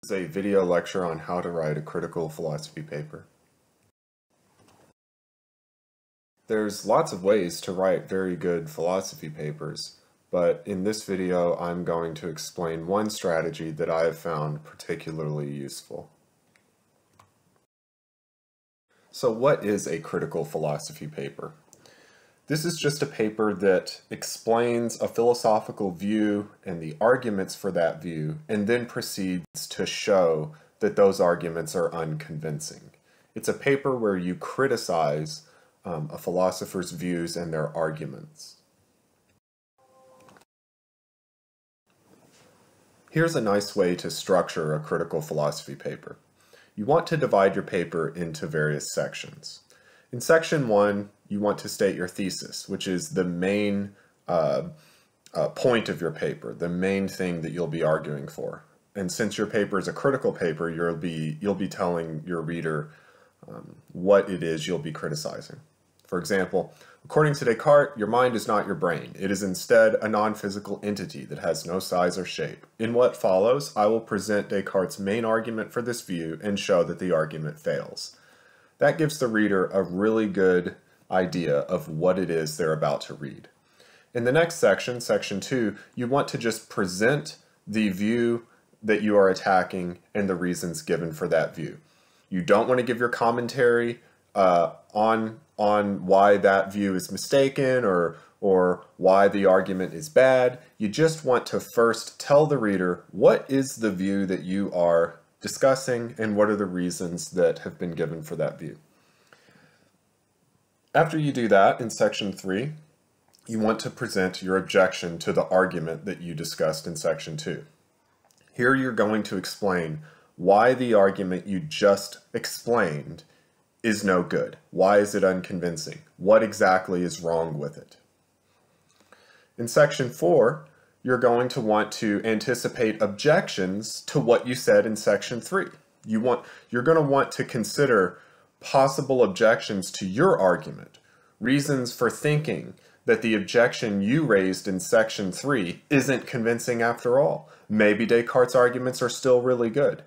A video lecture on how to write a critical philosophy paper. There's lots of ways to write very good philosophy papers, but in this video I'm going to explain one strategy that I have found particularly useful. So what is a critical philosophy paper? This is just a paper that explains a philosophical view and the arguments for that view, and then proceeds to show that those arguments are unconvincing. It's a paper where you criticize a philosopher's views and their arguments. Here's a nice way to structure a critical philosophy paper. You want to divide your paper into various sections. In section 1, you want to state your thesis, which is the main point of your paper, the main thing that you'll be arguing for. And since your paper is a critical paper, you'll be telling your reader what it is you'll be criticizing. For example, according to Descartes, your mind is not your brain. It is instead a non-physical entity that has no size or shape. In what follows, I will present Descartes' main argument for this view and show that the argument fails. That gives the reader a really good idea of what it is they're about to read. In the next section, section 2, you want to just present the view that you are attacking and the reasons given for that view. You don't want to give your commentary on why that view is mistaken or why the argument is bad. You just want to first tell the reader what is the view that you are discussing and what are the reasons that have been given for that view. After you do that, in section 3, you want to present your objection to the argument that you discussed in section 2. Here you're going to explain why the argument you just explained is no good. Why is it unconvincing? What exactly is wrong with it? In section 4, you're going to want to anticipate objections to what you said in section 3. You're going to want to consider possible objections to your argument, reasons for thinking that the objection you raised in section 3 isn't convincing after all. Maybe Descartes' arguments are still really good.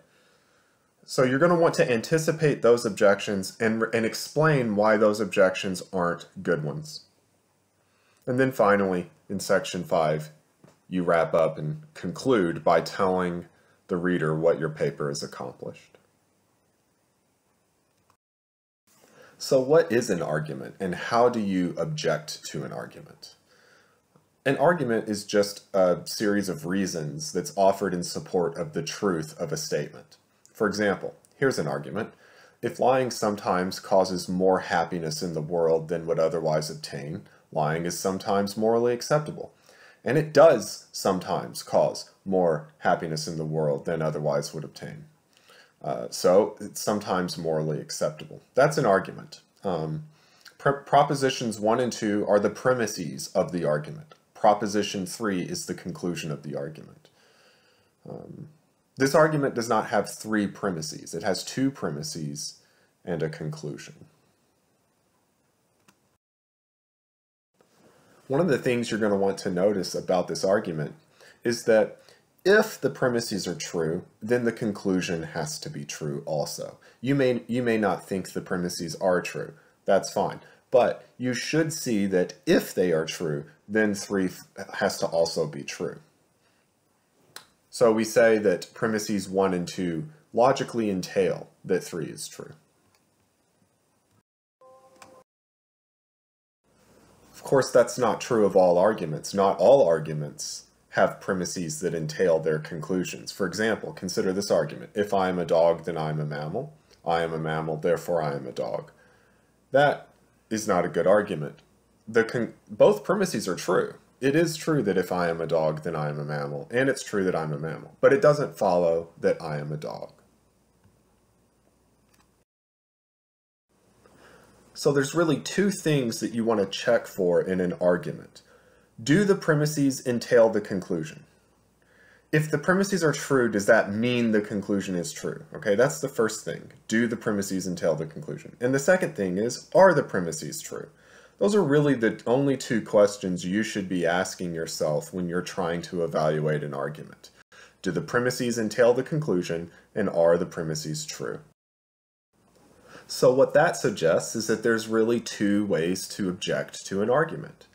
So you're going to want to anticipate those objections and explain why those objections aren't good ones. And then finally, in section 5, you wrap up and conclude by telling the reader what your paper has accomplished. So what is an argument, and how do you object to an argument? An argument is just a series of reasons that's offered in support of the truth of a statement. For example, here's an argument. If lying sometimes causes more happiness in the world than would otherwise obtain, lying is sometimes morally acceptable. And it does sometimes cause more happiness in the world than otherwise would obtain. So it's sometimes morally acceptable. That's an argument. Propositions 1 and 2 are the premises of the argument. Proposition 3 is the conclusion of the argument. This argument does not have 3 premises. It has 2 premises and a conclusion. One of the things you're going to want to notice about this argument is that if the premises are true, then the conclusion has to be true also. You may not think the premises are true. That's fine. But you should see that if they are true, then 3 has to also be true. So we say that premises 1 and 2 logically entail that 3 is true. Of course, that's not true of all arguments. Not all arguments have premises that entail their conclusions. For example, consider this argument. If I am a dog, then I am a mammal. I am a mammal, therefore I am a dog. That is not a good argument. Both premises are true. It is true that if I am a dog, then I am a mammal, and it's true that I'm a mammal. But it doesn't follow that I am a dog. So there's really 2 things that you want to check for in an argument. Do the premises entail the conclusion? If the premises are true, does that mean the conclusion is true? Okay, that's the first thing. Do the premises entail the conclusion? And the second thing is, are the premises true? Those are really the only 2 questions you should be asking yourself when you're trying to evaluate an argument. Do the premises entail the conclusion, and are the premises true? So what that suggests is that there's really two ways to object to an argument.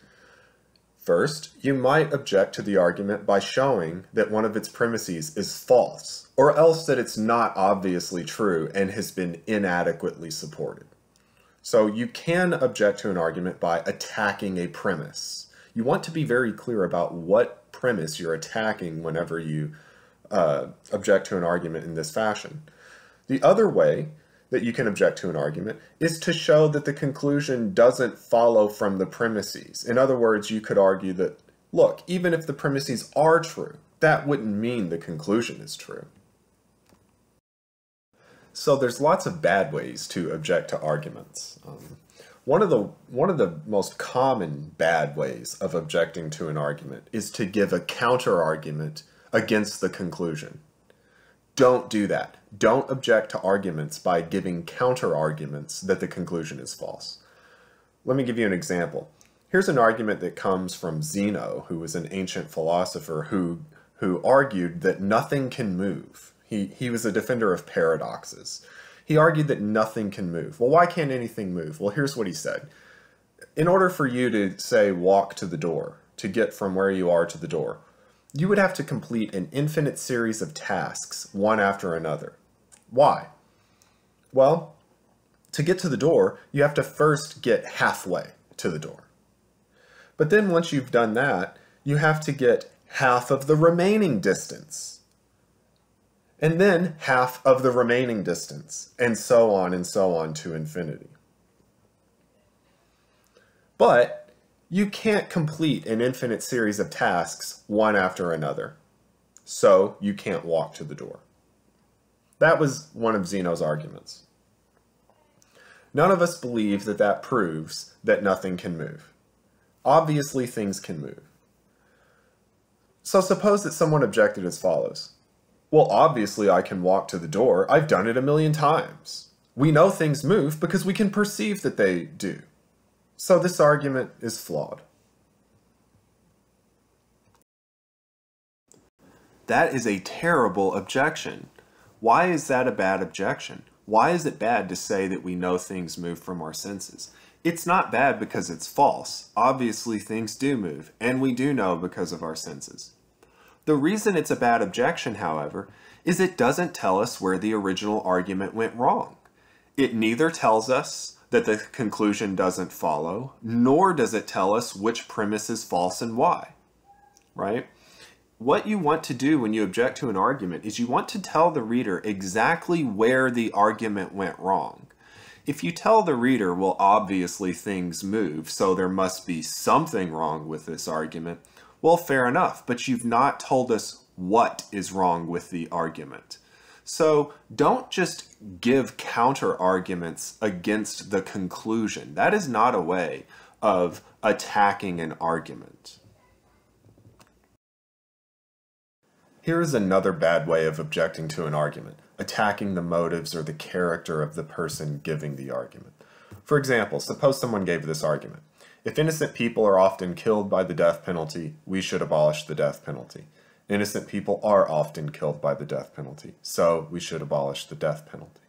First, you might object to the argument by showing that one of its premises is false, or else that it's not obviously true and has been inadequately supported. So you can object to an argument by attacking a premise. You want to be very clear about what premise you're attacking whenever you object to an argument in this fashion. The other way that you can object to an argument is to show that the conclusion doesn't follow from the premises. In other words, you could argue that, look, even if the premises are true, that wouldn't mean the conclusion is true. So there's lots of bad ways to object to arguments. One of the most common bad ways of objecting to an argument is to give a counter-argument against the conclusion. Don't do that. Don't object to arguments by giving counter-arguments that the conclusion is false. Let me give you an example. Here's an argument that comes from Zeno, who was an ancient philosopher who argued that nothing can move. He was a defender of paradoxes. He argued that nothing can move. Well, why can't anything move? Well, here's what he said. In order for you to, say, walk to the door, to get from where you are to the door, you would have to complete an infinite series of tasks, one after another. Why? Well, to get to the door, you have to first get halfway to the door. But then once you've done that, you have to get half of the remaining distance. And then half of the remaining distance, and so on to infinity. But you can't complete an infinite series of tasks one after another, so you can't walk to the door. That was one of Zeno's arguments. None of us believe that that proves that nothing can move. Obviously, things can move. So suppose that someone objected as follows. Well, obviously I can walk to the door. I've done it 1,000,000 times. We know things move because we can perceive that they do. So this argument is flawed. That is a terrible objection. Why is that a bad objection? Why is it bad to say that we know things move from our senses? It's not bad because it's false. Obviously things do move, and we do know because of our senses. The reason it's a bad objection, however, is it doesn't tell us where the original argument went wrong. It neither tells us that the conclusion doesn't follow, nor does it tell us which premise is false and why, right? What you want to do when you object to an argument is you want to tell the reader exactly where the argument went wrong. If you tell the reader, well, obviously things move, so there must be something wrong with this argument, well, fair enough, but you've not told us what is wrong with the argument. So don't just give counter-arguments against the conclusion. That is not a way of attacking an argument. Here is another bad way of objecting to an argument, attacking the motives or the character of the person giving the argument. For example, suppose someone gave this argument. If innocent people are often killed by the death penalty, we should abolish the death penalty. Innocent people are often killed by the death penalty, so we should abolish the death penalty.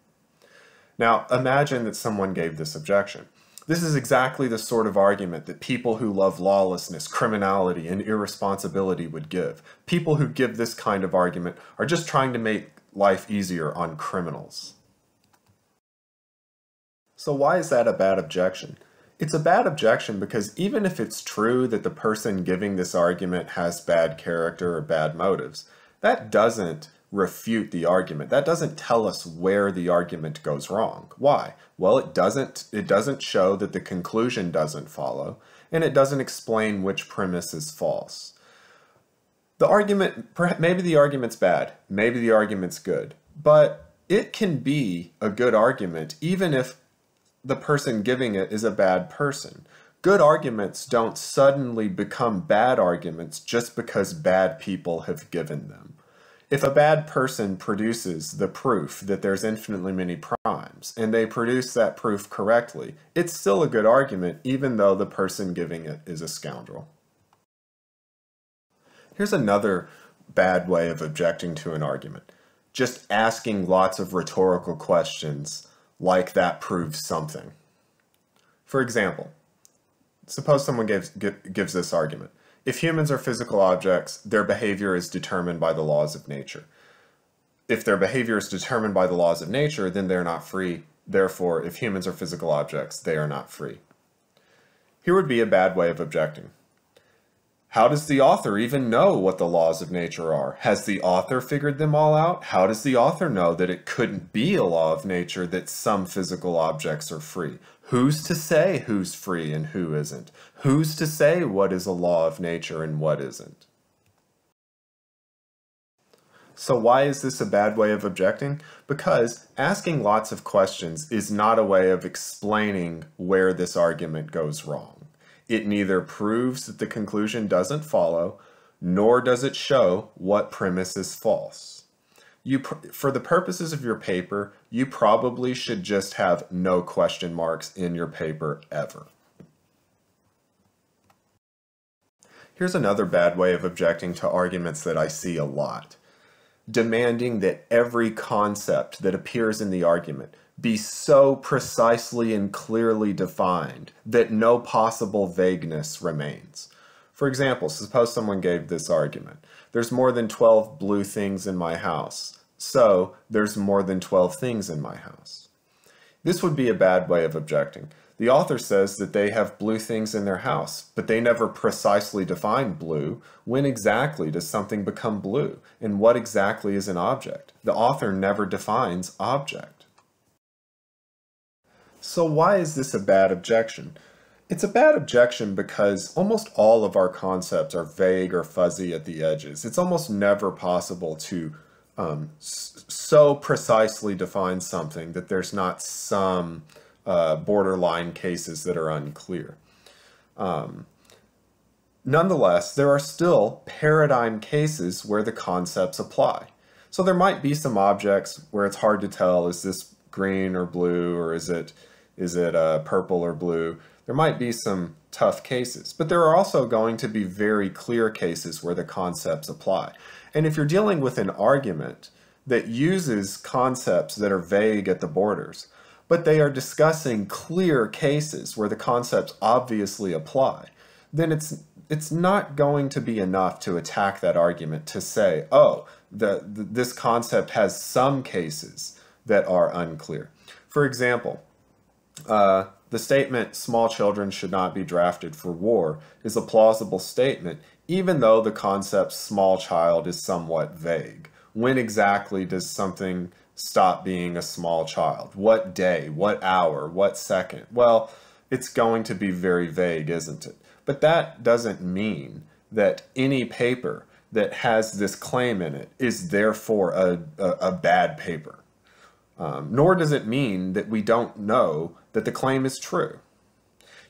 Now, imagine that someone gave this objection. This is exactly the sort of argument that people who love lawlessness, criminality, and irresponsibility would give. People who give this kind of argument are just trying to make life easier on criminals. So why is that a bad objection? It's a bad objection because even if it's true that the person giving this argument has bad character or bad motives, that doesn't refute the argument. That doesn't tell us where the argument goes wrong. Why? Well, it doesn't show that the conclusion doesn't follow, and it doesn't explain which premise is false. The argument, maybe the argument's bad, maybe the argument's good, but it can be a good argument even if the person giving it is a bad person. Good arguments don't suddenly become bad arguments just because bad people have given them. If a bad person produces the proof that there's infinitely many primes, and they produce that proof correctly, it's still a good argument even though the person giving it is a scoundrel. Here's another bad way of objecting to an argument. Just asking lots of rhetorical questions like that proves something. For example, suppose someone gives this argument. If humans are physical objects, their behavior is determined by the laws of nature. If their behavior is determined by the laws of nature, then they're not free. Therefore, if humans are physical objects, they are not free. Here would be a bad way of objecting. How does the author even know what the laws of nature are? Has the author figured them all out? How does the author know that it couldn't be a law of nature that some physical objects are free? Who's to say who's free and who isn't? Who's to say what is a law of nature and what isn't? So why is this a bad way of objecting? Because asking lots of questions is not a way of explaining where this argument goes wrong. It neither proves that the conclusion doesn't follow, nor does it show what premise is false. For the purposes of your paper, you probably should just have no question marks in your paper ever. Here's another bad way of objecting to arguments that I see a lot. Demanding that every concept that appears in the argument be so precisely and clearly defined that no possible vagueness remains. For example, suppose someone gave this argument. There's more than 12 blue things in my house, so there's more than 12 things in my house. This would be a bad way of objecting. The author says that they have blue things in their house, but they never precisely define blue. When exactly does something become blue? And what exactly is an object? The author never defines object. So why is this a bad objection? It's a bad objection because almost all of our concepts are vague or fuzzy at the edges. It's almost never possible to so precisely define something that there's not some borderline cases that are unclear. Nonetheless, there are still paradigm cases where the concepts apply. So there might be some objects where it's hard to tell, is this green or blue, or is it purple or blue? There might be some tough cases, but there are also going to be very clear cases where the concepts apply. And if you're dealing with an argument that uses concepts that are vague at the borders, but they are discussing clear cases where the concepts obviously apply, then it's not going to be enough to attack that argument to say, oh, this concept has some cases that are unclear. For example, the statement, small children should not be drafted for war, is a plausible statement, even though the concept small child is somewhat vague. When exactly does something stop being a small child? What day? What hour? What second? Well, it's going to be very vague, isn't it? But that doesn't mean that any paper that has this claim in it is therefore a bad paper. Nor does it mean that we don't know that the claim is true.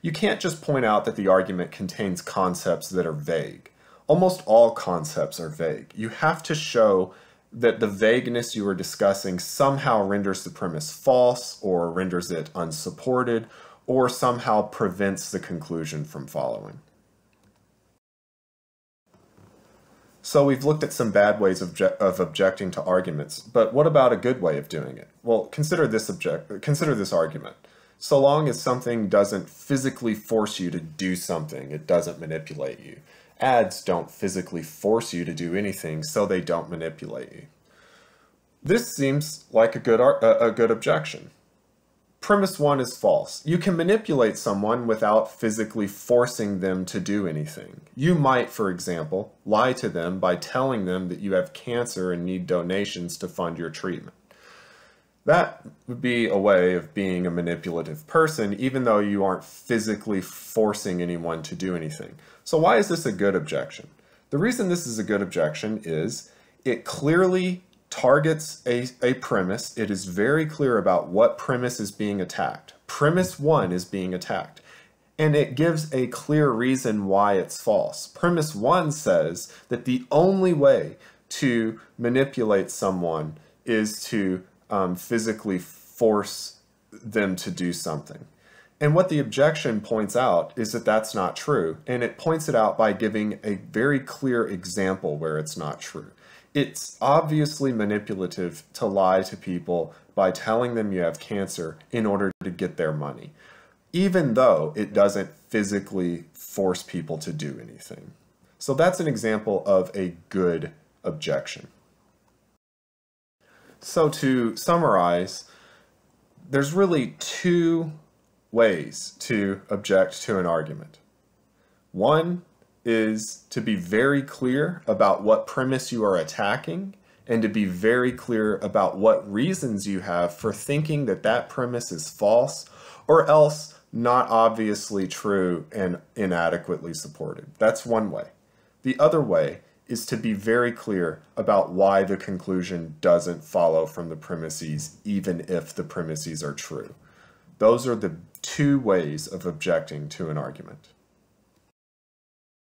You can't just point out that the argument contains concepts that are vague. Almost all concepts are vague. You have to show that the vagueness you are discussing somehow renders the premise false, or renders it unsupported, or somehow prevents the conclusion from following. So we've looked at some bad ways of objecting to arguments, but what about a good way of doing it? Well, consider this argument. So long as something doesn't physically force you to do something, it doesn't manipulate you. Ads don't physically force you to do anything, so they don't manipulate you. This seems like a good objection. Premise one is false. You can manipulate someone without physically forcing them to do anything. You might, for example, lie to them by telling them that you have cancer and need donations to fund your treatment. That would be a way of being a manipulative person, even though you aren't physically forcing anyone to do anything. So why is this a good objection? The reason this is a good objection is it clearly targets a premise. It is very clear about what premise is being attacked. Premise one is being attacked. And it gives a clear reason why it's false. Premise one says that the only way to manipulate someone is to physically force them to do something. And what the objection points out is that that's not true, and it points it out by giving a very clear example where it's not true. It's obviously manipulative to lie to people by telling them you have cancer in order to get their money, even though it doesn't physically force people to do anything. So that's an example of a good objection. So to summarize, there's really two ways to object to an argument. One is to be very clear about what premise you are attacking and to be very clear about what reasons you have for thinking that that premise is false or else not obviously true and inadequately supported. That's one way. The other way is to be very clear about why the conclusion doesn't follow from the premises, even if the premises are true. Those are the two ways of objecting to an argument.